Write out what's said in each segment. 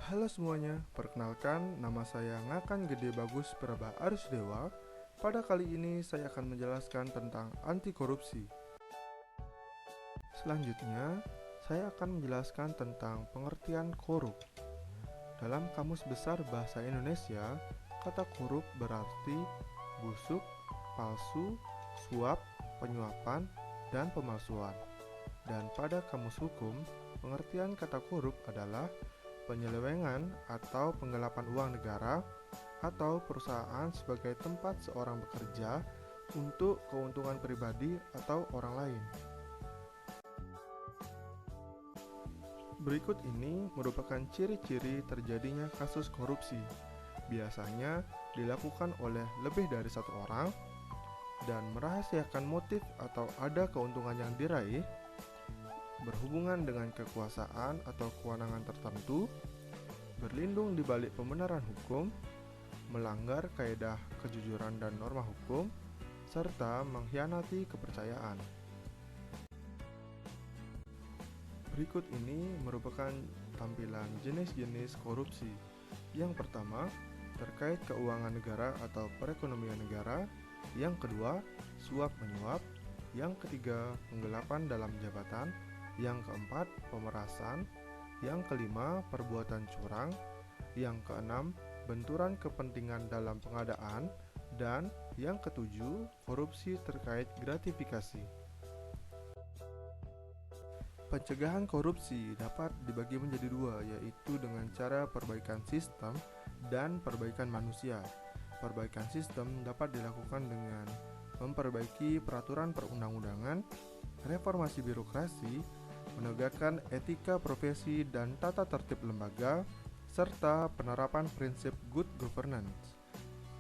Halo semuanya, perkenalkan nama saya Ngakan Gede Bagus Praba Arisdewa. Pada kali ini saya akan menjelaskan tentang anti korupsi. Selanjutnya, saya akan menjelaskan tentang pengertian korup. Dalam Kamus Besar Bahasa Indonesia, kata korup berarti busuk, palsu, suap, penyuapan, dan pemalsuan. Dan pada Kamus Hukum, pengertian kata korup adalah penyelewengan atau penggelapan uang negara atau perusahaan sebagai tempat seorang bekerja untuk keuntungan pribadi atau orang lain. Berikut ini merupakan ciri-ciri terjadinya kasus korupsi. Biasanya dilakukan oleh lebih dari satu orang dan merahasiakan motif atau ada keuntungan yang diraih, berhubungan dengan kekuasaan atau kewenangan tertentu, berlindung di balik pembenaran hukum, melanggar kaedah kejujuran dan norma hukum, serta mengkhianati kepercayaan. Berikut ini merupakan tampilan jenis-jenis korupsi. Yang pertama, terkait keuangan negara atau perekonomian negara. Yang kedua, suap menyuap. Yang ketiga, penggelapan dalam jabatan. Yang keempat, pemerasan. Yang kelima, perbuatan curang. Yang keenam, benturan kepentingan dalam pengadaan. Dan yang ketujuh, korupsi terkait gratifikasi. Pencegahan korupsi dapat dibagi menjadi dua, yaitu dengan cara perbaikan sistem dan perbaikan manusia. Perbaikan sistem dapat dilakukan dengan memperbaiki peraturan perundang-undangan, reformasi birokrasi, menegakkan etika profesi dan tata tertib lembaga, serta penerapan prinsip good governance.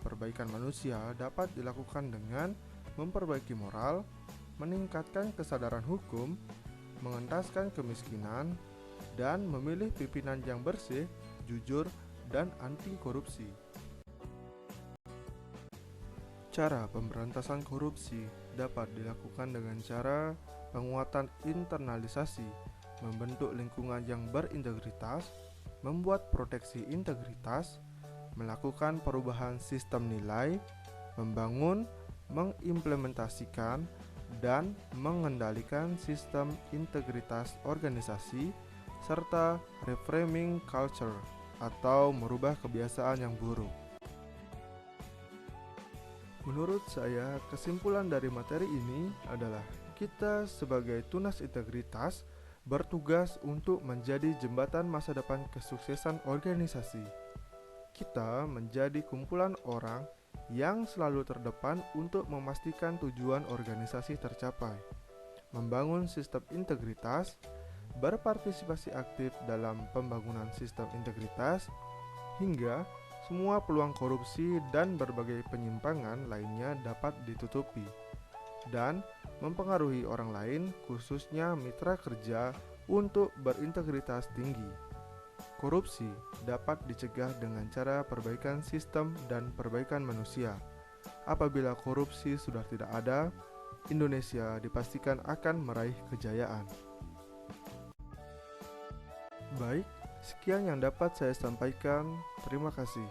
Perbaikan manusia dapat dilakukan dengan memperbaiki moral, meningkatkan kesadaran hukum, mengentaskan kemiskinan, dan memilih pimpinan yang bersih, jujur, dan anti korupsi. Cara pemberantasan korupsi dapat dilakukan dengan cara penguatan internalisasi, membentuk lingkungan yang berintegritas, membuat proteksi integritas, melakukan perubahan sistem nilai, membangun, mengimplementasikan, dan mengendalikan sistem integritas organisasi, serta reframing culture atau merubah kebiasaan yang buruk. Menurut saya, kesimpulan dari materi ini adalah kita sebagai tunas integritas bertugas untuk menjadi jembatan masa depan kesuksesan organisasi. Kita menjadi kumpulan orang yang selalu terdepan untuk memastikan tujuan organisasi tercapai, membangun sistem integritas, berpartisipasi aktif dalam pembangunan sistem integritas, hingga semua peluang korupsi dan berbagai penyimpangan lainnya dapat ditutupi, dan mempengaruhi orang lain, khususnya mitra kerja, untuk berintegritas tinggi. Korupsi dapat dicegah dengan cara perbaikan sistem dan perbaikan manusia. Apabila korupsi sudah tidak ada, Indonesia dipastikan akan meraih kejayaan. Baik, sekian yang dapat saya sampaikan. Terima kasih.